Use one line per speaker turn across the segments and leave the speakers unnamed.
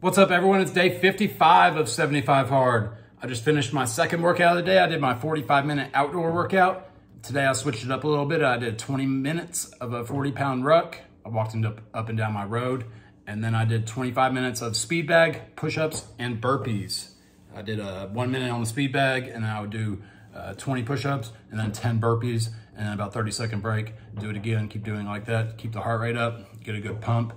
What's up, everyone? It's day 55 of 75 Hard. I just finished my second workout of the day. I did my 45-minute outdoor workout. Today I switched it up a little bit. I did 20 minutes of a 40-pound ruck. I walked up and down my road. And then I did 25 minutes of speed bag, push-ups, and burpees. I did 1 minute on the speed bag, and then I would do 20 push-ups, and then 10 burpees, and then about 30-second break. Do it again, keep doing it like that. Keep the heart rate up, get a good pump.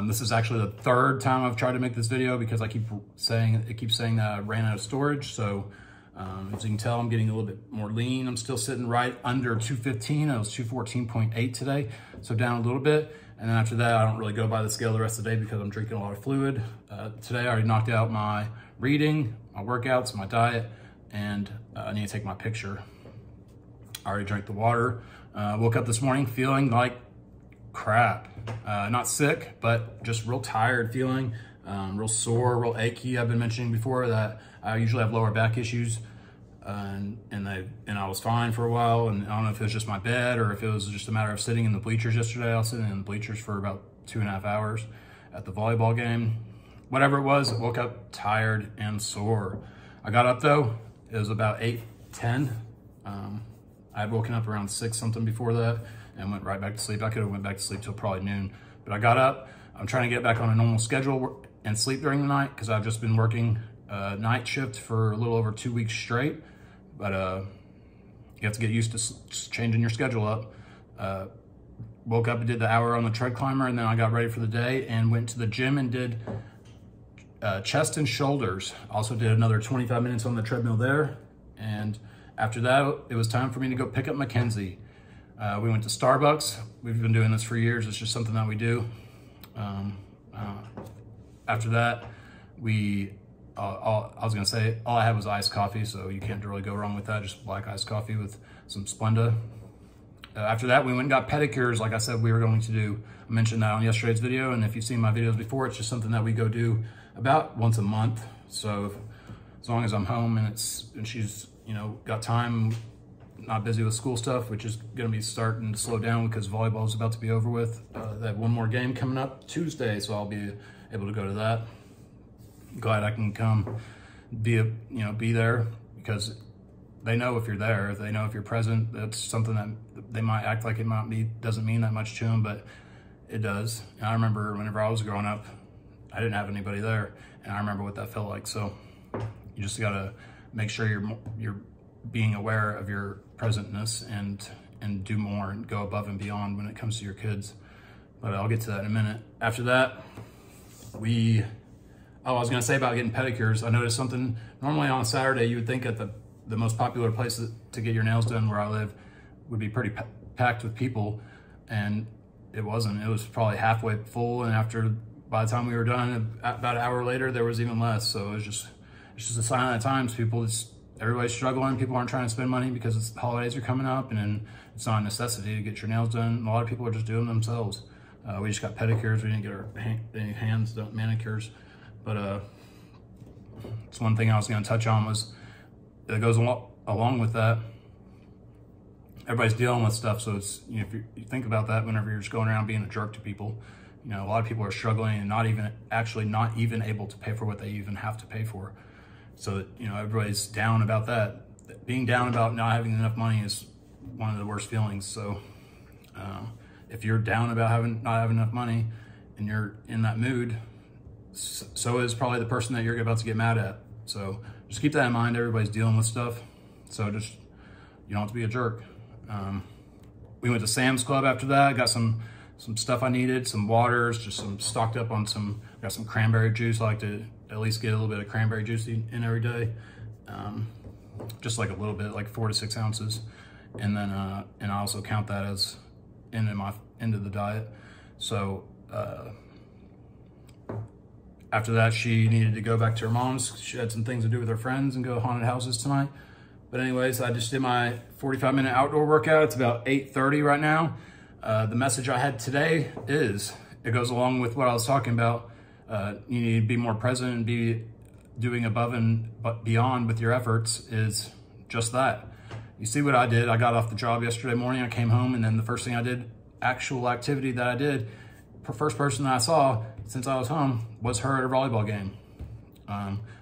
This is actually the third time I've tried to make this video because it keeps saying that I ran out of storage. So as you can tell, I'm getting a little bit more lean. I'm still sitting right under 215. I was 214.8 today, so down a little bit. And then after that, I don't really go by the scale the rest of the day because I'm drinking a lot of fluid. Today, I already knocked out my reading, my workouts, my diet, and I need to take my picture. I already drank the water. Woke up this morning feeling like crap. Not sick, but just real tired feeling, real sore, real achy. I've been mentioning before that I usually have lower back issues, and I was fine for a while, and I don't know if it was just my bed or if it was just a matter of sitting in the bleachers yesterday. I was sitting in the bleachers for about 2.5 hours at the volleyball game. Whatever it was, I woke up tired and sore. I got up though, it was about 8:10. I had woken up around 6 something before that and went right back to sleep. I could have went back to sleep till probably noon, but I got up. I'm trying to get back on a normal schedule and sleep during the night because I've just been working night shift for a little over 2 weeks straight. But you have to get used to changing your schedule up. Woke up and did the hour on the tread climber, and then I got ready for the day and went to the gym and did chest and shoulders. Also did another 25 minutes on the treadmill there. And after that, it was time for me to go pick up Mackenzie. We went to Starbucks. We've been doing this for years. It's just something that we do. After that, I was gonna say, all I had was iced coffee, so you can't really go wrong with that. Just black iced coffee with some Splenda. After that, we went and got pedicures, like I said we were going to do. I mentioned that on yesterday's video, and if you've seen my videos before, it's just something that we go do about once a month. So as long as I'm home and she's, got time, not busy with school stuff, which is gonna be starting to slow down because volleyball is about to be over with. They have one more game coming up Tuesday, so I'll be able to go to that. Glad I can come be there because they know if you're there, they know if you're present. That's something that they might act like doesn't mean that much to them, but it does. And I remember whenever I was growing up, I didn't have anybody there, and I remember what that felt like. So you just gotta make sure you're being aware of your presentness and do more and go above and beyond when it comes to your kids. But I'll get to that in a minute. After that, I was gonna say about getting pedicures. I noticed something. Normally on a Saturday, you would think at the most popular place to get your nails done where I live would be pretty packed with people, and it wasn't. It was probably halfway full, and by the time we were done, about an hour later, there was even less. So it's just a sign of the times. Everybody's struggling. People aren't trying to spend money because the holidays are coming up, and then it's not a necessity to get your nails done. A lot of people are just doing them themselves. We just got pedicures. We didn't get our hands done, manicures. But it's one thing I was going to touch on was that goes along with that. Everybody's dealing with stuff, so it's if you think about that whenever you're just going around being a jerk to people. A lot of people are struggling and not even able to pay for what they even have to pay for. So everybody's down about that. Being down about not having enough money is one of the worst feelings. So if you're down about not having enough money and you're in that mood, so is probably the person that you're about to get mad at. So just keep that in mind. Everybody's dealing with stuff. So you don't have to be a jerk. We went to Sam's Club after that. Got some stuff I needed, some waters, just stocked up on got some cranberry juice. I like to at least get a little bit of cranberry juice in every day. Just like a little bit, like 4 to 6 ounces. And then, and I also count that as into the diet. So, after that, she needed to go back to her mom's. She had some things to do with her friends and go to haunted houses tonight. But anyways, I just did my 45-minute outdoor workout. It's about 8:30 right now. The message I had today it goes along with what I was talking about. You need to be more present and be doing above and beyond with your efforts is just that. You see what I did. I got off the job yesterday morning. I came home, and then the first thing I did, actual activity that I did, first person that I saw, since I was home was her at a volleyball game.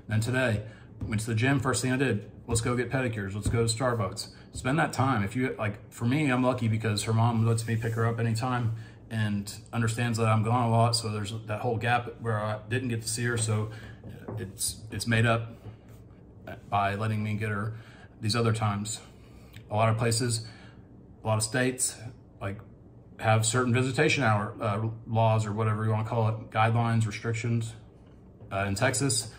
Then today, went to the gym, first thing I did, let's go get pedicures, let's go to Starbucks. Spend that time. If you, like, for me, I'm lucky because her mom lets me pick her up anytime and understands that I'm gone a lot, so there's that whole gap where I didn't get to see her, so it's made up by letting me get her these other times. A lot of places, a lot of states, like, have certain visitation hour laws or whatever you want to call it, guidelines, restrictions. In Texas,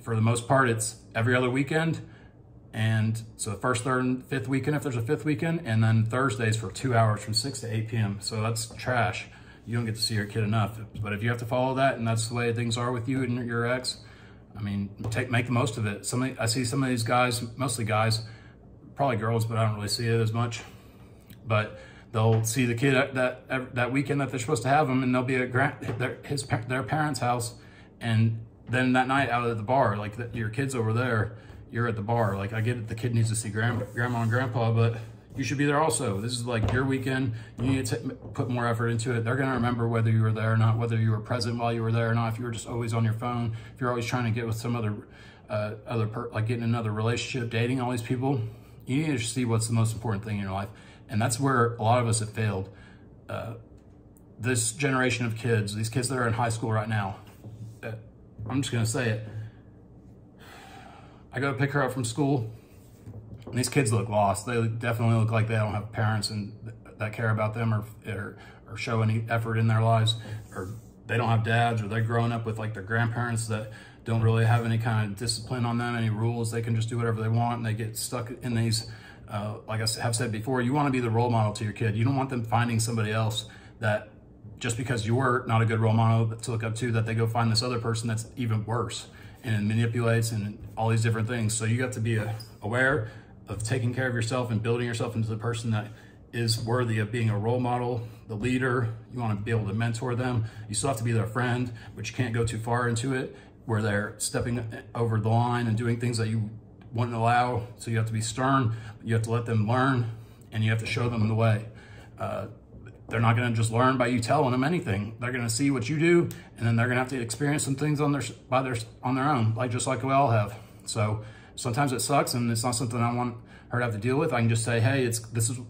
for the most part, it's every other weekend. And so the first, third, and fifth weekend, if there's a fifth weekend, and then Thursdays for 2 hours from 6 to 8 p.m. So that's trash. You don't get to see your kid enough. But if you have to follow that, and that's the way things are with you and your ex, I mean, make the most of it. I see some of these guys, mostly guys, probably girls, but I don't really see it as much. But they'll see the kid at that weekend that they're supposed to have them, and they'll be at their parents' house, and then that night out at the bar, like your kid's over there, you're at the bar. Like, I get it, the kid needs to see grandma and grandpa, but you should be there also. This is like your weekend. You need to put more effort into it. They're gonna remember whether you were there or not, whether you were present while you were there or not. If you were just always on your phone, if you're always trying to get with some like getting another relationship, dating all these people, you need to see what's the most important thing in your life. And that's where a lot of us have failed. This generation of kids, these kids that are in high school right now, I'm just gonna say it. I go to pick her up from school, and these kids look lost. They definitely look like they don't have parents and that care about them or show any effort in their lives, or they don't have dads, or they're growing up with like their grandparents that don't really have any kind of discipline on them, any rules. They can just do whatever they want, and they get stuck in these, like I have said before, you wanna be the role model to your kid. You don't want them finding somebody else that, just because you're not a good role model to look up to, that they go find this other person that's even worse and manipulates and all these different things. So you got to be aware of taking care of yourself and building yourself into the person that is worthy of being a role model, the leader. You want to be able to mentor them. You still have to be their friend, but you can't go too far into it where they're stepping over the line and doing things that you wouldn't allow. So you have to be stern, you have to let them learn, and you have to show them the way. They're not going to just learn by you telling them anything. They're going to see what you do, and then they're going to have to experience some things on their own, like just like we all have. So sometimes it sucks, and it's not something I want her to have to deal with. I can just say, hey,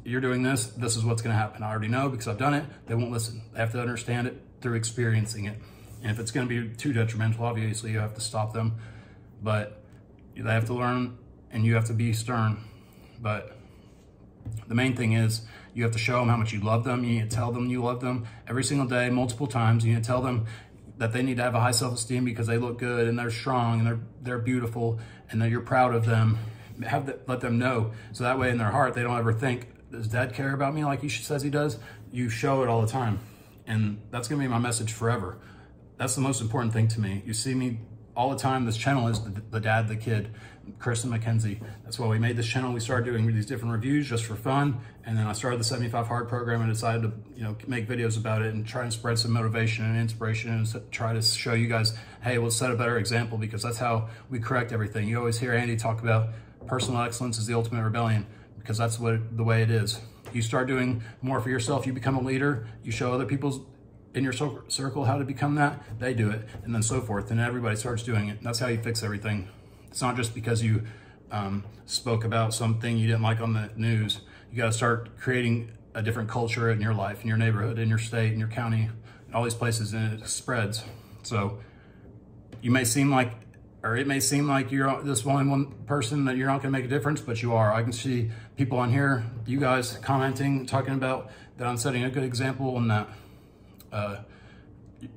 you're doing this. This is what's going to happen. I already know because I've done it. They won't listen. They have to understand it through experiencing it. And if it's going to be too detrimental, obviously you have to stop them. But they have to learn, and you have to be stern. But the main thing is, you have to show them how much you love them. You need to tell them you love them every single day, multiple times. You need to tell them that they need to have a high self-esteem because they look good and they're strong and they're beautiful and that you're proud of them. Let them know. So that way in their heart, they don't ever think, does dad care about me like he says he does? You show it all the time. And that's gonna be my message forever. That's the most important thing to me. You see me all the time. This channel is the dad, the kid, Chris and Mackenzie. That's why we made this channel. We started doing these different reviews just for fun. And then I started the 75 Hard program and decided to, make videos about it and try and spread some motivation and inspiration and try to show you guys, hey, we'll set a better example, because that's how we correct everything. You always hear Andy talk about personal excellence is the ultimate rebellion, because that's the way it is. You start doing more for yourself, you become a leader, you show other people in your circle how to become that, they do it, and then so forth, and everybody starts doing it. That's how you fix everything. It's not just because you spoke about something you didn't like on the news. You got to start creating a different culture in your life, in your neighborhood, in your state, in your county, in all these places, and it spreads. So you may seem like, or it may seem like you're this one person that you're not going to make a difference, but you are. I can see people on here, you guys commenting, talking about that I'm setting a good example, and that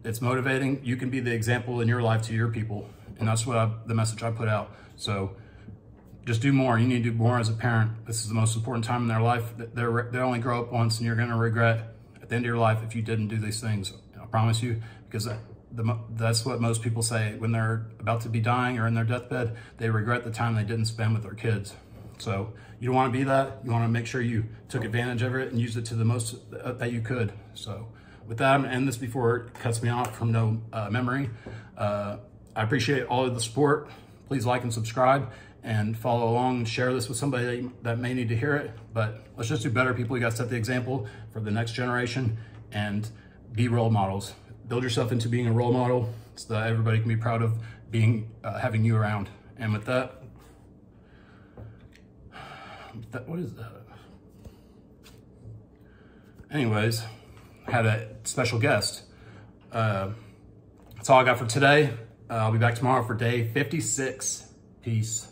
it's motivating. You can be the example in your life to your people, and that's what the message I put out. So just do more. You need to do more as a parent. This is the most important time in their life. They only grow up once, and you're going to regret at the end of your life if you didn't do these things. I promise you, because that's what most people say when they're about to be dying or in their deathbed. They regret the time they didn't spend with their kids. So you don't want to be that. You want to make sure you took advantage of it and used it to the most that you could. So with that, I'm going to end this before it cuts me off from no memory. I appreciate all of the support. Please like and subscribe and follow along and share this with somebody that may need to hear it. But let's just do better, people. You got to set the example for the next generation and be role models. build yourself into being a role model so that everybody can be proud of being, having you around. And with that, what is that? Anyways, I had a special guest. That's all I got for today. I'll be back tomorrow for day 56. Peace.